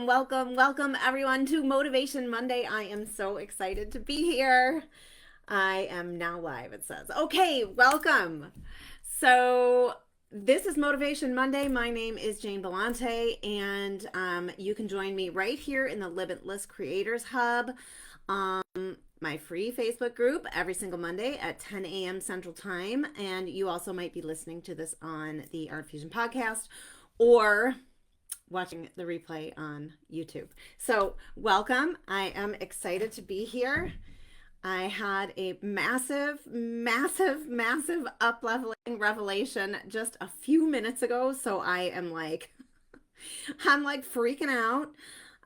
welcome everyone to Motivation Monday. I am so excited to be here. I am now live, it says. Okay, welcome. So, this is Motivation Monday. My name is Jane Bellante, and you can join me right here in the Limitless Creators Hub, my free Facebook group every single Monday at 10 a.m. Central Time. And you also might be listening to this on the Art Fusion podcast or watching the replay on YouTube. So, welcome. I am excited to be here. I had a massive up-leveling revelation just a few minutes ago, so I am like I'm like freaking out.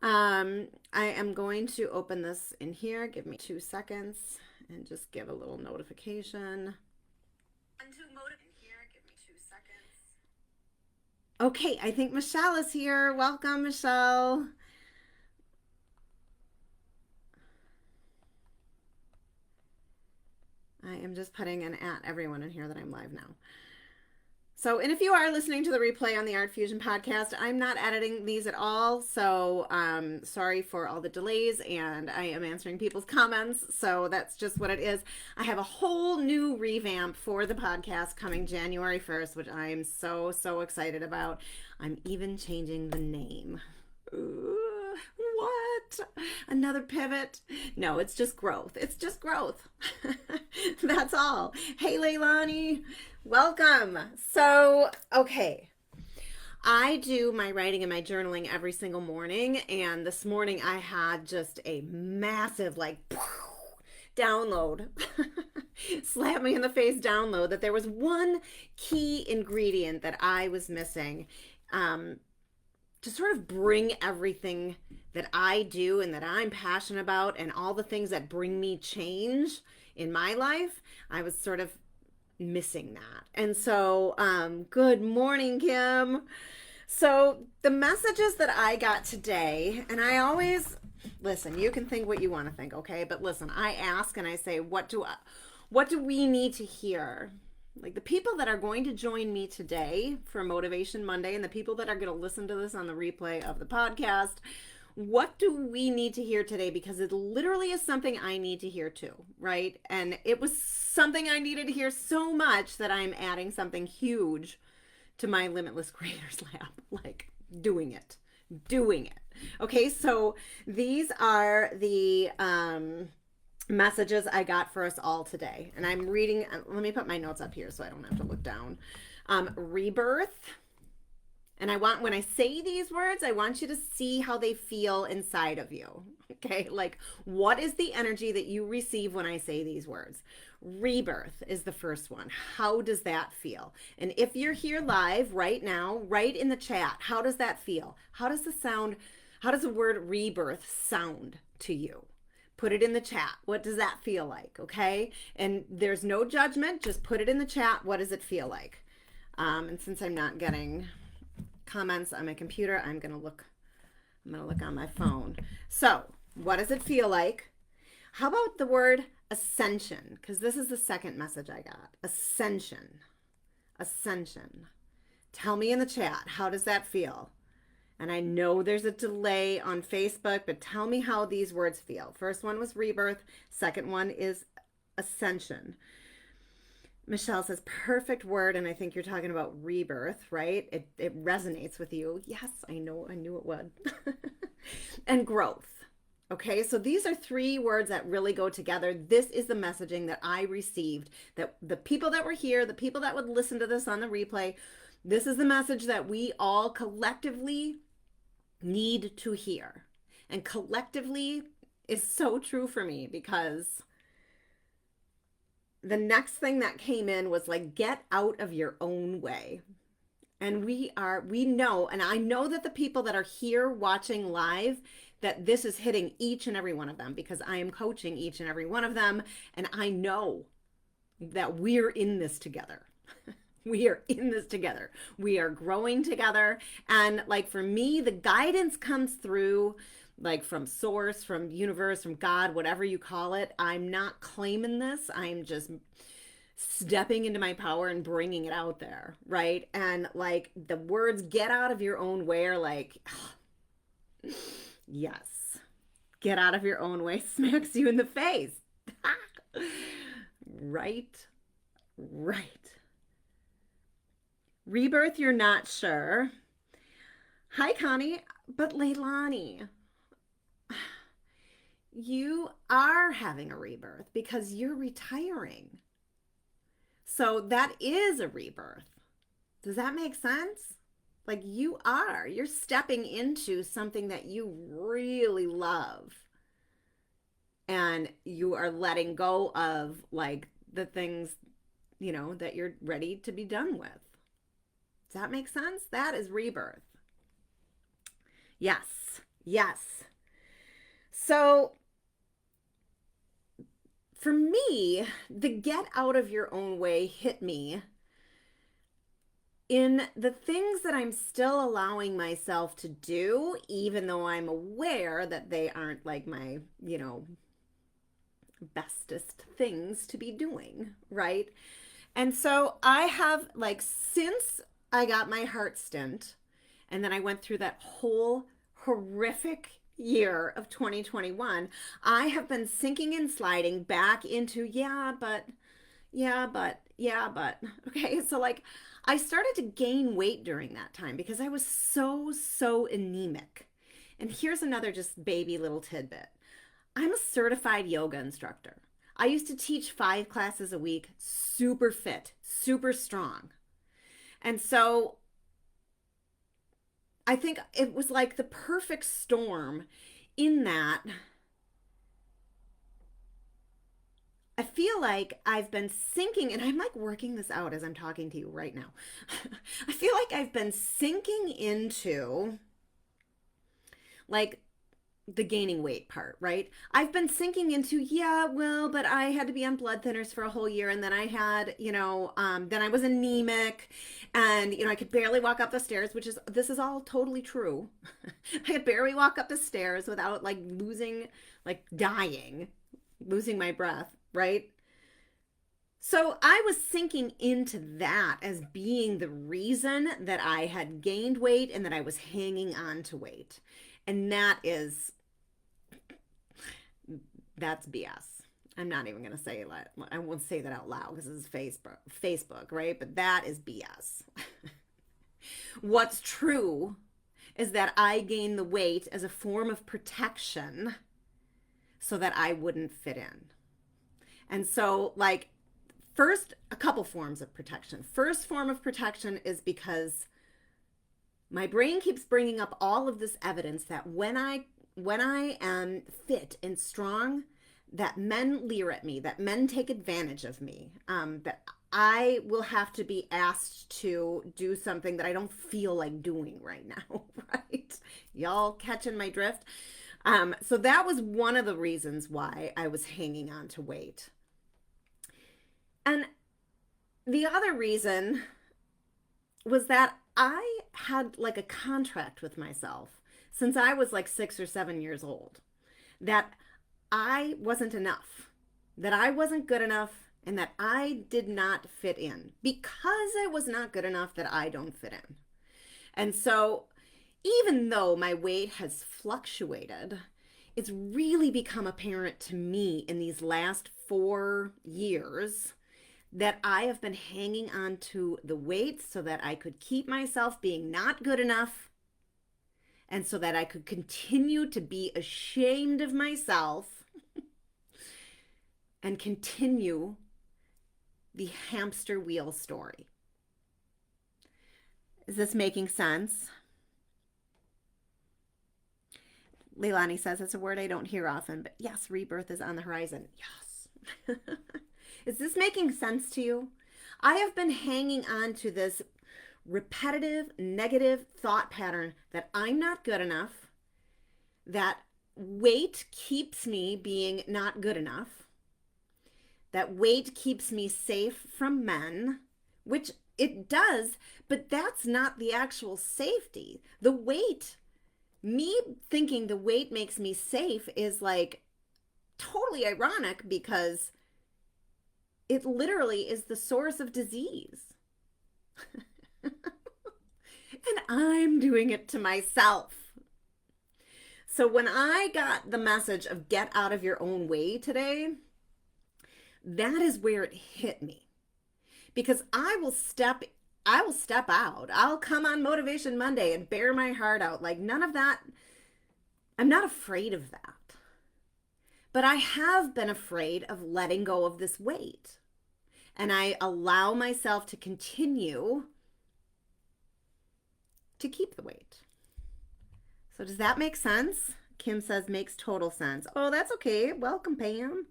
I am going to open this in here. Give me 2 seconds and just give a little notification. Okay, I think Michelle is here. Welcome, Michelle. I am just putting an at everyone in here that I'm live now. So, and if you are listening to the replay on the Art Fusion podcast, I'm not editing these at all. So, sorry for all the delays, and I am answering people's comments. So that's just what it is. I have a whole new revamp for the podcast coming January 1st, which I am so excited about. I'm even changing the name. Ooh, what? Another pivot? No, it's just growth. It's just growth. That's all. Hey, Leilani. Welcome. So, okay. I do my writing and my journaling every single morning. And this morning I had just a massive, like, download. Slap me in the face download that there was one key ingredient that I was missing. To sort of bring everything that I do and that I'm passionate about and all the things that bring me change in my life, I was sort of missing that. And so, good morning, Kim. So the messages that I got today, and I always, listen, you can think what you want to think, okay? But listen, I ask and I say, what do we need to hear? Like the people that are going to join me today for Motivation Monday and the people that are going to listen to this on the replay of the podcast, what do we need to hear today? Because it literally is something I need to hear too, right? And it was something I needed to hear so much that I'm adding something huge to my Limitless Creators Lab, like doing it. Okay, so these are the messages I got for us all today. And I'm reading, let me put my notes up here so I don't have to look down. Rebirth. And when I say these words, I want you to see how they feel inside of you. Okay, like what is the energy that you receive when I say these words? Rebirth is the first one. How does that feel? And if you're here live right now, write in the chat, how does that feel? How does the word rebirth sound to you? Put it in the chat. What does that feel like? Okay. And there's no judgment. Just put it in the chat. What does it feel like? And since I'm not getting comments on my computer, I'm going to look on my phone. So what does it feel like? How about the word ascension? Because this is the second message I got. Ascension. Tell me in the chat. How does that feel? And I know there's a delay on Facebook, but tell me how these words feel. First one was rebirth. Second one is ascension. Michelle says, perfect word. And I think you're talking about rebirth, right? It resonates with you. Yes, I know. I knew it would. And growth. Okay, so these are 3 words that really go together. This is the messaging that I received, that the people that were here, the people that would listen to this on the replay, this is the message that we all collectively need to hear. And collectively is so true for me because the next thing that came in was like, get out of your own way. And we know, and I know that the people that are here watching live, that this is hitting each and every one of them because I am coaching each and every one of them. And I know that we're in this together. We are in this together. We are growing together. And like for me, the guidance comes through like from source, from universe, from God, whatever you call it. I'm not claiming this. I'm just stepping into my power and bringing it out there, right? And like the words get out of your own way are like, Yes. Get out of your own way smacks you in the face. Right. Right. Rebirth, you're not sure. Hi, Connie. But Leilani, you are having a rebirth because you're retiring. So that is a rebirth. Does that make sense? Like you're stepping into something that you really love. And you are letting go of like the things, that you're ready to be done with. Does that make sense? That is rebirth. Yes. Yes. So for me, the get out of your own way hit me in the things that I'm still allowing myself to do, even though I'm aware that they aren't like my, bestest things to be doing, right? And so I have, like, since I got my heart stint, and then I went through that whole horrific year of 2021, I have been sinking and sliding back into, yeah, but. Okay, so like I started to gain weight during that time because I was so anemic. And here's another just baby little tidbit. I'm a certified yoga instructor. I used to teach 5 classes a week, super fit, super strong. And so I think it was like the perfect storm in that I feel like I've been sinking, and I'm like working this out as I'm talking to you right now. I feel like I've been sinking into like the gaining weight part, right? I've been sinking into, yeah, well, but I had to be on blood thinners for a whole year. And then I had, then I was anemic and, I could barely walk up the stairs, this is all totally true. I could barely walk up the stairs without like dying, losing my breath, right? So I was sinking into that as being the reason that I had gained weight and that I was hanging on to weight. And that's BS. I'm not even going to say it. I won't say that out loud because this is Facebook, right? But that is BS. What's true is that I gained the weight as a form of protection so that I wouldn't fit in. And so, like, first, a couple forms of protection. First form of protection is because my brain keeps bringing up all of this evidence that when I am fit and strong, that men leer at me, that men take advantage of me, that I will have to be asked to do something that I don't feel like doing right now, right? Y'all catching my drift? So that was one of the reasons why I was hanging on to weight. And the other reason was that I had like a contract with myself since I was like 6 or 7 years old that I wasn't enough, that I wasn't good enough, and that I did not fit in. Because I was not good enough, that I don't fit in. And so even though my weight has fluctuated, it's really become apparent to me in these last 4 years that I have been hanging on to the weight so that I could keep myself being not good enough and so that I could continue to be ashamed of myself and continue the hamster wheel story. Is this making sense? Leilani says it's a word I don't hear often, but yes, rebirth is on the horizon. Yes. Is this making sense to you? I have been hanging on to this repetitive, negative thought pattern that I'm not good enough, that weight keeps me being not good enough, that weight keeps me safe from men, which it does, but that's not the actual safety. The weight, me thinking the weight makes me safe is like totally ironic because it literally is the source of disease. And I'm doing it to myself. So when I got the message of get out of your own way today, that is where it hit me. Because I will step out. I'll come on Motivation Monday and bear my heart out. Like none of that. I'm not afraid of that. But I have been afraid of letting go of this weight. And I allow myself to continue to keep the weight. So does that make sense? Kim says makes total sense. Oh, that's okay. Welcome, Pam.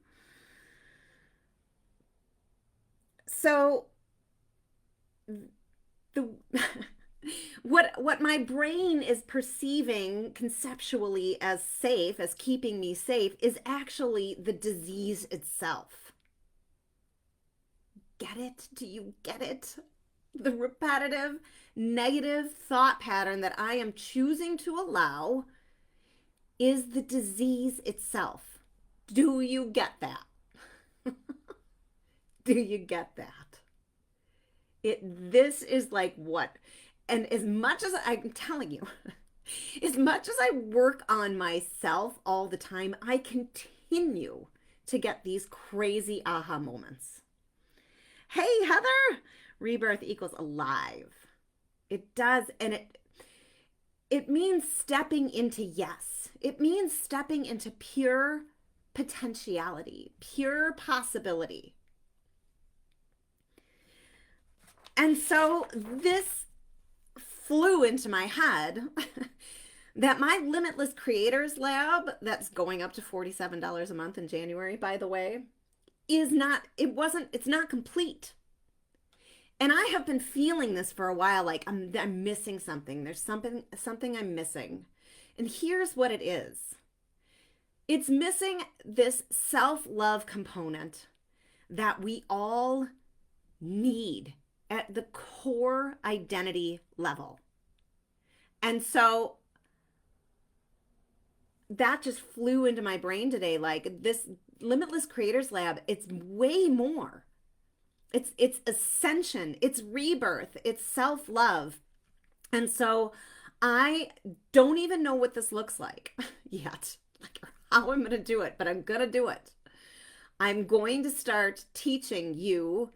So the what my brain is perceiving conceptually as safe, as keeping me safe, is actually the disease itself. Get it? Do you get it? The repetitive negative thought pattern that I am choosing to allow is the disease itself. Do you get that? Do you get that? This is like what? And as much as I'm telling you, as much as I work on myself all the time, I continue to get these crazy aha moments. Hey, Heather, rebirth equals alive. It does. And it means stepping into yes. It means stepping into pure potentiality, pure possibility. And so this flew into my head that my Limitless Creators Lab, that's going up to $47 a month in January, by the way, it's not complete. And I have been feeling this for a while, like I'm missing something. There's something I'm missing. And here's what it is. It's missing this self-love component that we all need at the core identity level. And so that just flew into my brain today. Like this Limitless Creators Lab, it's way more. It's ascension, it's rebirth, it's self-love. And so I don't even know what this looks like yet, like how I'm going to do it, but I'm going to do it. I'm going to start teaching you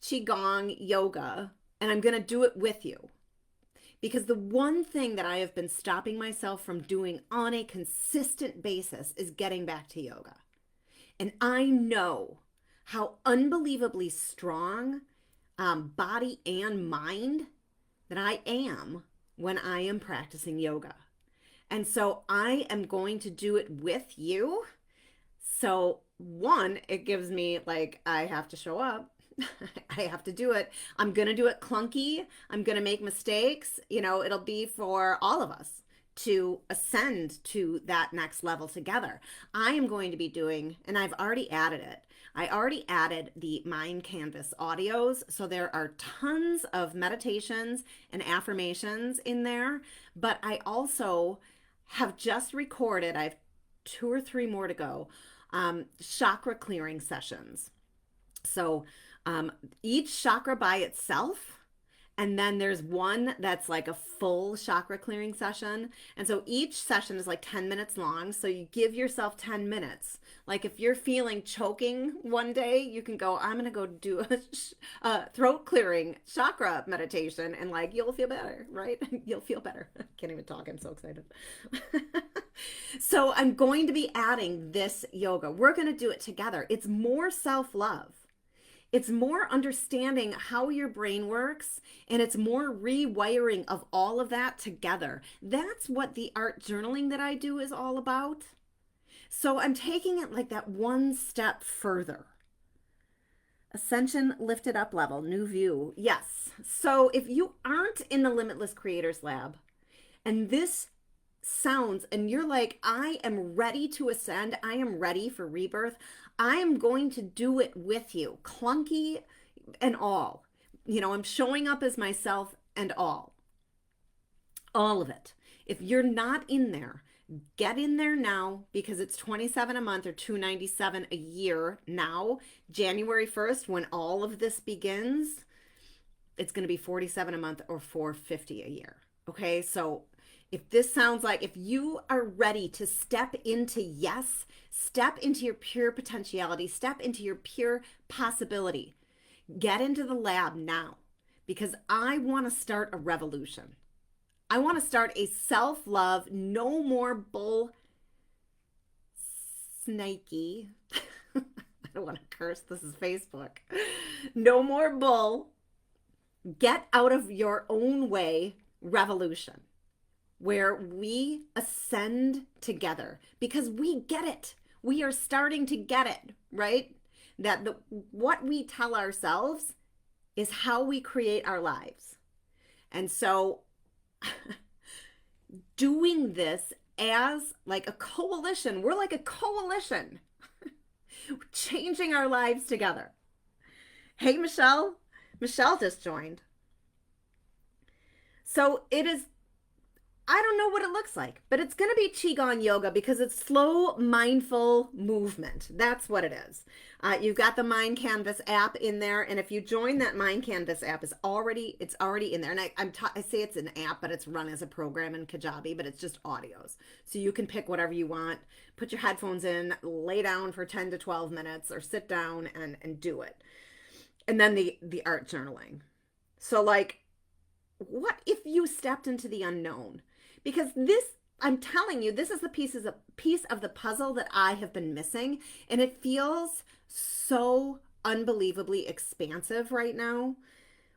Qigong yoga, and I'm going to do it with you. Because the one thing that I have been stopping myself from doing on a consistent basis is getting back to yoga. And I know how unbelievably strong, body and mind, that I am when I am practicing yoga. And so I am going to do it with you. So one, it gives me like, I have to show up. I have to do it. I'm going to do it clunky. I'm going to make mistakes. You know, it'll be for all of us to ascend to that next level together. I am going to be doing, and I've already added it. I already added the Mind Canvas audios. So there are tons of meditations and affirmations in there, but I also have just recorded, I have 2 or 3 more to go, chakra clearing sessions. So each chakra by itself, and then there's one that's like a full chakra clearing session. And so each session is like 10 minutes long. So you give yourself 10 minutes. Like if you're feeling choking one day, you can go, I'm going to go do a throat clearing chakra meditation, and like you'll feel better, right? You'll feel better. I can't even talk. I'm so excited. So I'm going to be adding this yoga. We're going to do it together. It's more self-love. It's more understanding how your brain works, and it's more rewiring of all of that together. That's what the art journaling that I do is all about. So I'm taking it like that one step further. Ascension, lifted up level, new view. Yes. So if you aren't in the Limitless Creators Lab, and this sounds, and you're like, I am ready to ascend, I am ready for rebirth, I am going to do it with you, clunky and all. You know, I'm showing up as myself and all of it. If you're not in there, get in there now, because it's $27 a month or $297 a year now. January 1st, when all of this begins, it's going to be $47 a month or $450 a year. Okay, so If this sounds like, if you are ready to step into yes, step into your pure potentiality, step into your pure possibility, get into the lab now, because I want to start a revolution. I want to start a self-love, no more bull snaky. I don't want to curse. This is Facebook. No more bull. Get out of your own way revolution where we ascend together because we get it. We are starting to get it, right? That what we tell ourselves is how we create our lives. And so doing this as like a coalition, we're like a coalition, changing our lives together. Hey, Michelle. Michelle just joined. So it is, I don't know what it looks like, but it's going to be Qigong yoga because it's slow, mindful movement. That's what it is. You've got the Mind Canvas app in there, and if you join that Mind Canvas app, it's already in there. And I say it's an app, but it's run as a program in Kajabi, but it's just audios. So you can pick whatever you want, put your headphones in, lay down for 10 to 12 minutes, or sit down and do it. And then the art journaling. So like, what if you stepped into the unknown? Because this, I'm telling you, this is the piece of the puzzle that I have been missing. And it feels so unbelievably expansive right now.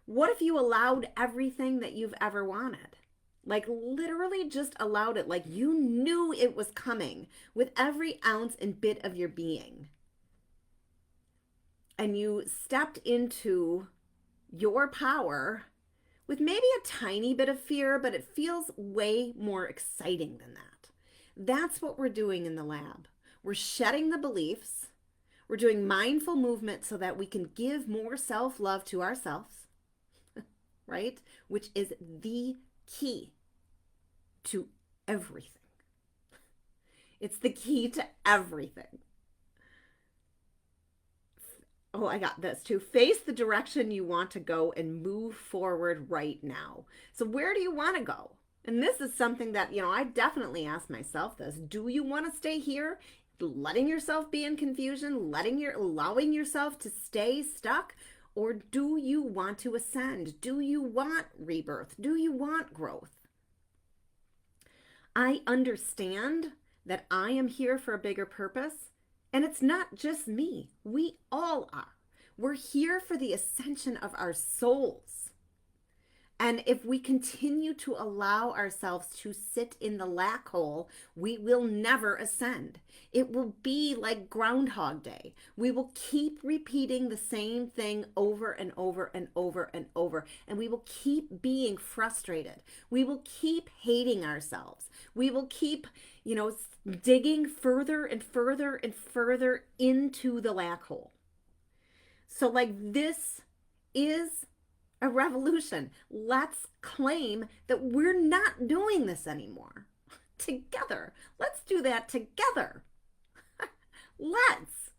What if you allowed everything that you've ever wanted? Like literally just allowed it, like you knew it was coming with every ounce and bit of your being. And you stepped into your power with maybe a tiny bit of fear, but it feels way more exciting than that. That's what we're doing in the lab. We're shedding the beliefs. We're doing mindful movement so that we can give more self-love to ourselves, right? Which is the key to everything. It's the key to everything. Oh, I got this too. Face the direction you want to go and move forward right now. So where do you want to go? And this is something that, I definitely ask myself this. Do you want to stay here, letting yourself be in confusion, allowing yourself to stay stuck? Or do you want to ascend? Do you want rebirth? Do you want growth? I understand that I am here for a bigger purpose. And it's not just me. We all are. We're here for the ascension of our souls. And if we continue to allow ourselves to sit in the lack hole, we will never ascend. It will be like Groundhog Day. We will keep repeating the same thing over and over and over and over. And we will keep being frustrated. We will keep hating ourselves. We will keep, digging further and further and further into the lack hole. So like this is a revolution. Let's claim that we're not doing this anymore. Together. Let's do that together. Let's.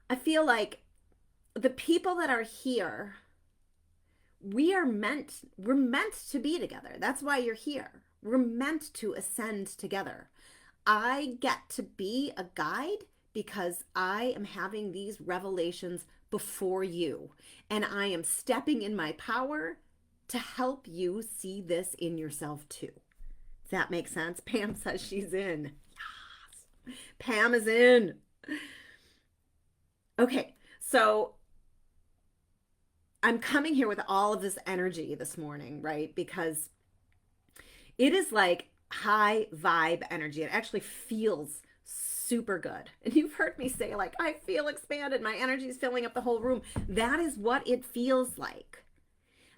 I feel like the people that are here, we're meant to be together. That's why you're here. We're meant to ascend together. I get to be a guide because I am having these revelations before you, and I am stepping in my power to help you see this in yourself too. Does that make sense? Pam says she's in. Yes. Pam is in. Okay, so I'm coming here with all of this energy this morning, right? Because it is like high vibe energy. It actually feels super good. And you've heard me say, like, I feel expanded. My energy is filling up the whole room. That is what it feels like.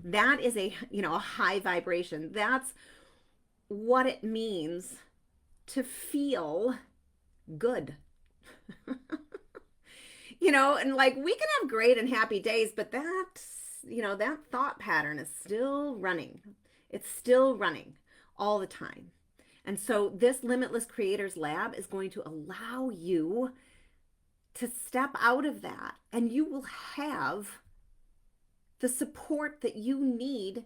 That is a high vibration. That's what it means to feel good. And like we can have great and happy days, but that thought pattern is still running. It's still running all the time. And so this Limitless Creators Lab is going to allow you to step out of that, and you will have the support that you need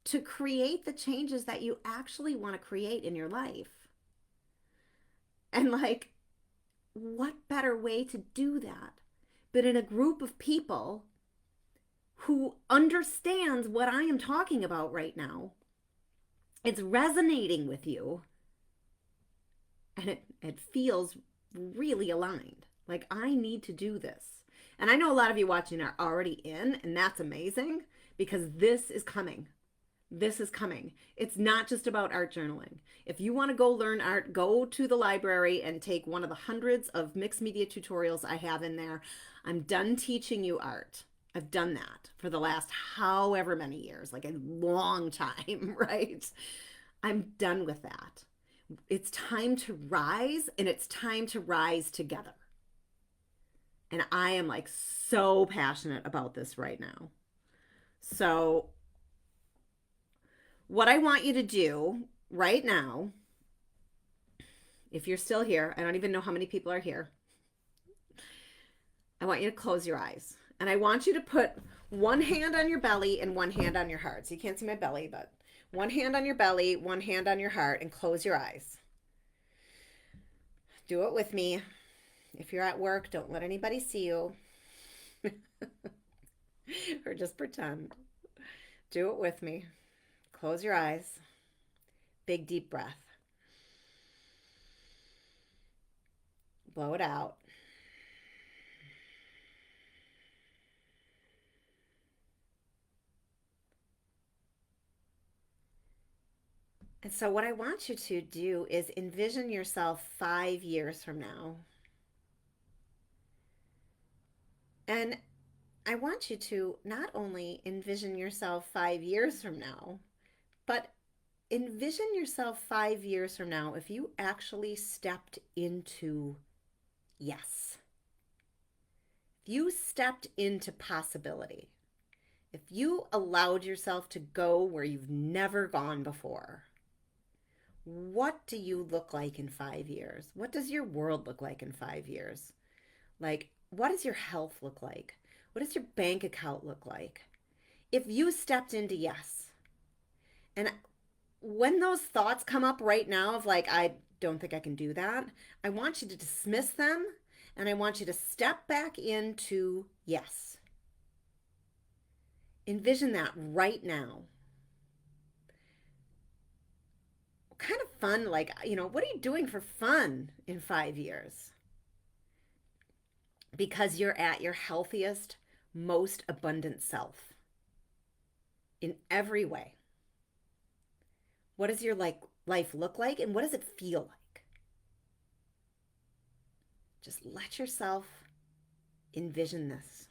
to create the changes that you actually want to create in your life. And like, what better way to do that but in a group of people who understands what I am talking about right now? It's resonating with you, and it feels really aligned. Like, I need to do this. And I know a lot of you watching are already in, and that's amazing because this is coming. This is coming. It's not just about art journaling. If you want to go learn art, go to the library and take one of the hundreds of mixed media tutorials I have in there. I'm done teaching you art. I've done that for the last however many years, like a long time, right? I'm done with that. It's time to rise, and it's time to rise together. And I am like so passionate about this right now. So what I want you to do right now, if you're still here, I don't even know how many people are here. I want you to close your eyes. And I want you to put one hand on your belly and one hand on your heart. So you can't see my belly, but one hand on your belly, one hand on your heart, and close your eyes. Do it with me. If you're at work, don't let anybody see you. Or just pretend. Do it with me. Close your eyes. Big deep breath. Blow it out. And so what I want you to do is envision yourself 5 years from now. And I want you to not only envision yourself 5 years from now, but envision yourself 5 years from now if you actually stepped into yes. If you stepped into possibility. If you allowed yourself to go where you've never gone before. What do you look like in 5 years? What does your world look like in 5 years? Like, what does your health look like? What does your bank account look like? If you stepped into yes, and when those thoughts come up right now of like, I don't think I can do that, I want you to dismiss them, and I want you to step back into yes. Envision that right now. Kind of fun, like, what are you doing for fun in 5 years? Because you're at your healthiest, most abundant self in every way. What does your life look like, and what does it feel like? Just let yourself envision this.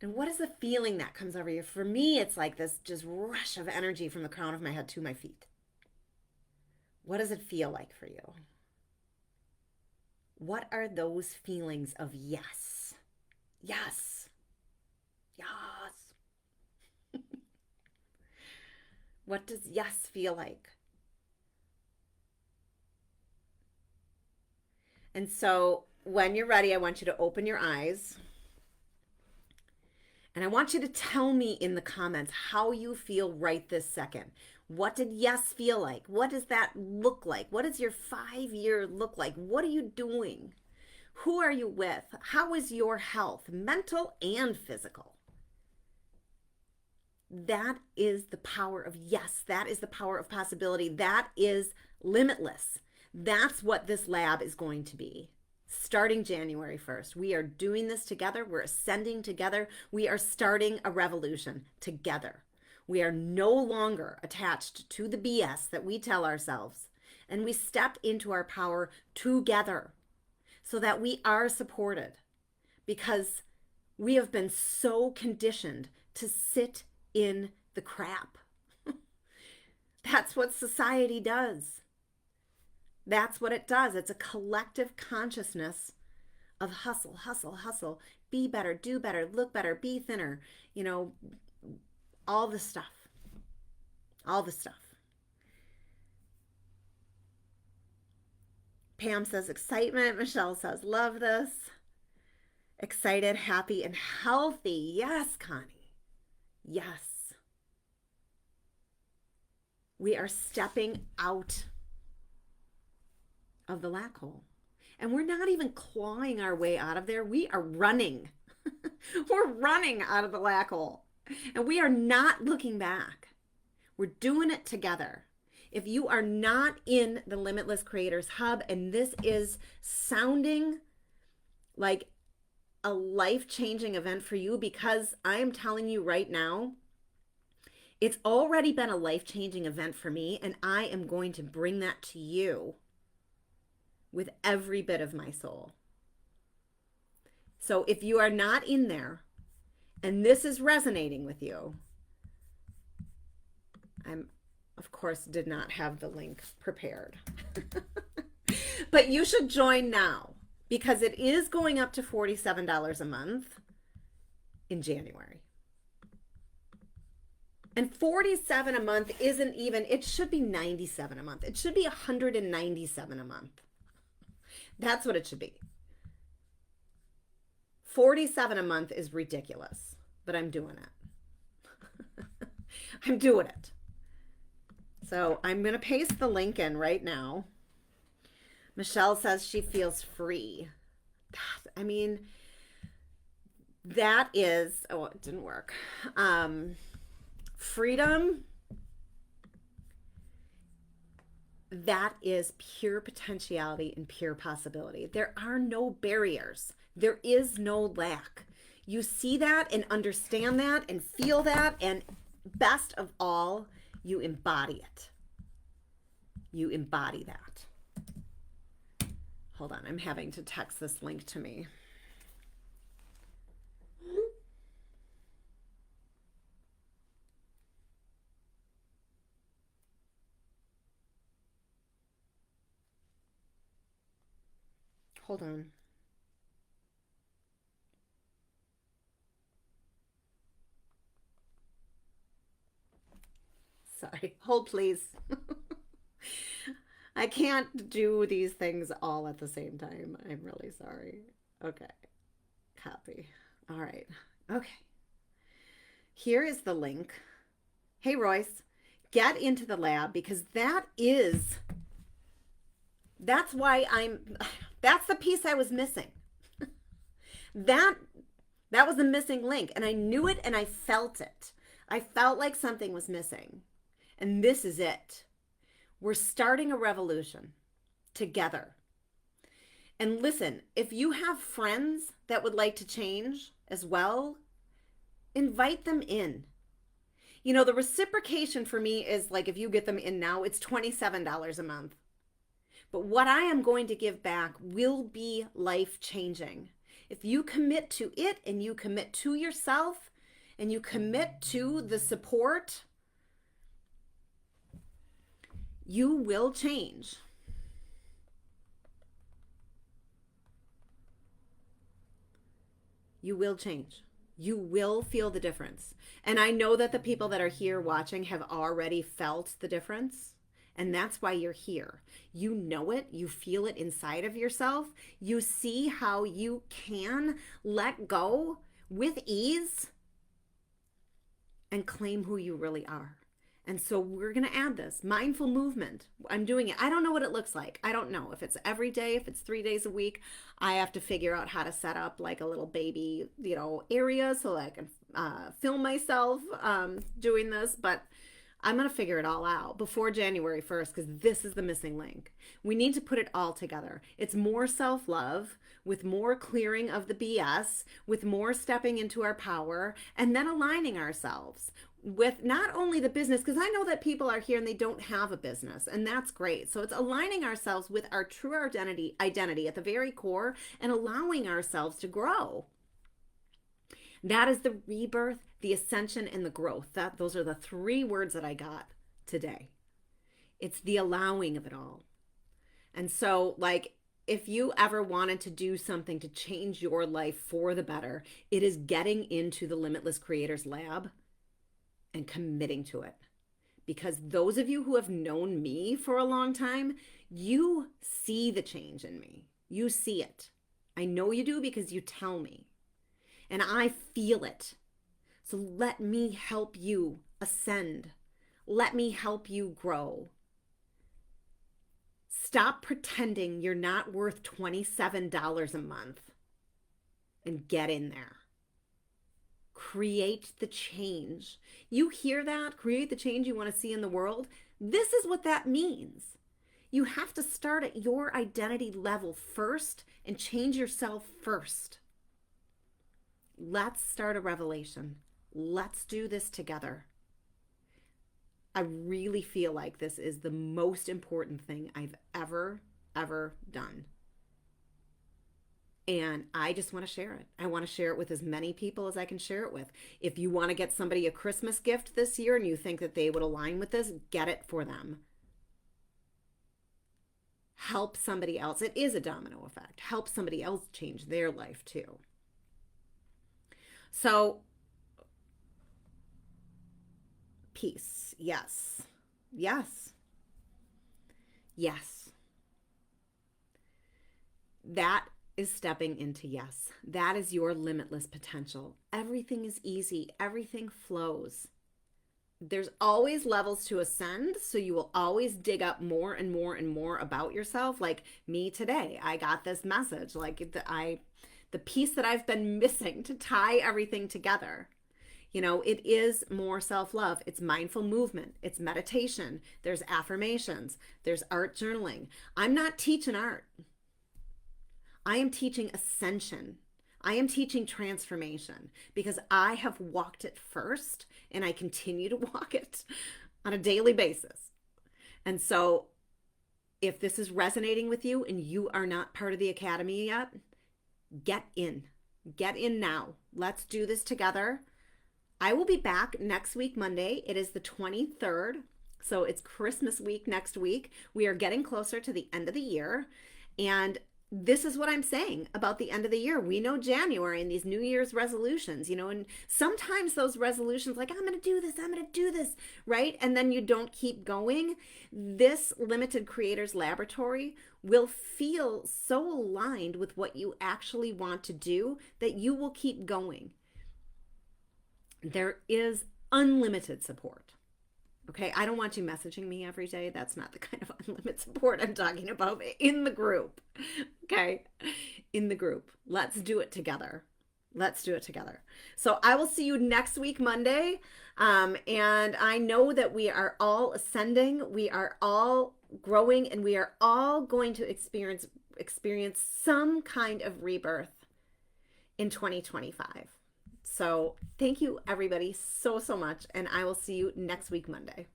And what is the feeling that comes over you? For me, it's like this just rush of energy from the crown of my head to my feet. What does it feel like for you? What are those feelings of yes? Yes. Yes. What does yes feel like? And so when you're ready, I want you to open your eyes. And I want you to tell me in the comments how you feel right this second. What did yes feel like? What does that look like? What does your 5-year look like? What are you doing? Who are you with? How is your health, mental and physical? That is the power of yes. That is the power of possibility. That is limitless. That's what this lab is going to be. Starting January 1st, we are doing this together. We're ascending together. We are starting a revolution together. We are no longer attached to the BS that we tell ourselves, and we step into our power together so that we are supported, because we have been so conditioned to sit in the crap. That's what society does. That's what it does. It's a collective consciousness of hustle, hustle, hustle. Be better, do better, look better, be thinner. All the stuff. All the stuff. Pam says excitement. Michelle says love this. Excited, happy, and healthy. Yes, Connie. Yes. We are stepping out of the lack hole. And we're not even clawing our way out of there. We are running. We're running out of the lack hole. And we are not looking back. We're doing it together. If you are not in the Limitless Creators Hub and this is sounding like a life-changing event for you, because I am telling you right now, it's already been a life-changing event for me, and I am going to bring that to you with every bit of my soul. So if you are not in there and this is resonating with you, I'm, of course, did not have the link prepared. But you should join now because it is going up to $47 a month in January. And $47 a month isn't even, it should be $97 a month. It should be $197 a month. That's what it should be. $47 a month is ridiculous, but I'm doing it. I'm doing it. So I'm going to paste the link in right now. Michelle says she feels free. I mean, that is, oh, it didn't work. Freedom, that is pure potentiality and pure possibility. There are no barriers. There is no lack. You see that and understand that and feel that, and best of all, you embody it. You embody that. Hold on, I'm having to text this link to me. Hold on. Sorry, hold please. I can't do these things all at the same time. I'm really sorry. Okay, copy. All right, okay. Here is the link. Hey, Royce, get into the lab because that's the piece I was missing. That was the missing link, and I knew it and I felt it. I felt like something was missing. And this is it. We're starting a revolution together. And listen, if you have friends that would like to change as well, invite them in. You know, the reciprocation for me is like if you get them in now, it's $27 a month. But what I am going to give back will be life-changing. If you commit to it and you commit to yourself and you commit to the support, you will change. You will change. You will feel the difference. And I know that the people that are here watching have already felt the difference. And that's why you're here. You know it. You feel it inside of yourself. You see how you can let go with ease and claim who you really are. And so we're going to add this mindful movement. I'm doing it. I don't know what it looks like. I don't know if it's every day, if it's 3 days a week. I have to figure out how to set up like a little baby, area so I can film myself doing this. But I'm going to figure it all out before January 1st because this is the missing link. We need to put it all together. It's more self-love with more clearing of the BS, with more stepping into our power, and then aligning ourselves with not only the business, because I know that people are here and they don't have a business, and that's great. So it's aligning ourselves with our true identity at the very core and allowing ourselves to grow. That is the rebirth, the ascension, and the growth. Those are the 3 words that I got today. It's the allowing of it all. And so, like, if you ever wanted to do something to change your life for the better, it is getting into the Limitless Creators Lab and committing to it. Because those of you who have known me for a long time, You see the change in me. You see it. I know you do because you tell me. And I feel it. So let me help you ascend. Let me help you grow. Stop pretending you're not worth $27 a month and get in there. Create the change. You hear that? Create the change you want to see in the world. This is what that means. You have to start at your identity level first and change yourself first. Let's start a revelation. Let's do this together. I really feel like this is the most important thing I've ever done. And I just want to share it. I want to share it with as many people as I can share it with. If you want to get somebody a Christmas gift this year and you think that they would align with this, get it for them. Help somebody else. It is a domino effect. Help somebody else change their life too. So, peace. Yes. Yes. Yes. That is stepping into yes. That is your limitless potential. Everything is easy. Everything flows. There's always levels to ascend, so you will always dig up more and more and more about yourself. Like me today, I got this message, like the piece that I've been missing to tie everything together. You know, it is more self-love. It's mindful movement. It's meditation. There's affirmations. There's art journaling. I'm not teaching art. I am teaching ascension. I am teaching transformation because I have walked it first and I continue to walk it on a daily basis. And so if this is resonating with you and you are not part of the academy yet, get in. Get in now. Let's do this together. I will be back next week, Monday. It is the 23rd. So it's Christmas week next week. We are getting closer to the end of the year. And this is what I'm saying about the end of the year. We know January and these New Year's resolutions, you know, and sometimes those resolutions like, I'm going to do this, right? And then you don't keep going. This Limited Creators Laboratory will feel so aligned with what you actually want to do that you will keep going. There is unlimited support. Okay, I don't want you messaging me every day. That's not the kind of unlimited support I'm talking about in the group. Okay, in the group. Let's do it together. Let's do it together. So I will see you next week, Monday. And I know that we are all ascending. We are all growing, and we are all going to experience some kind of rebirth in 2025. So thank you, everybody, so much. And I will see you next week, Monday.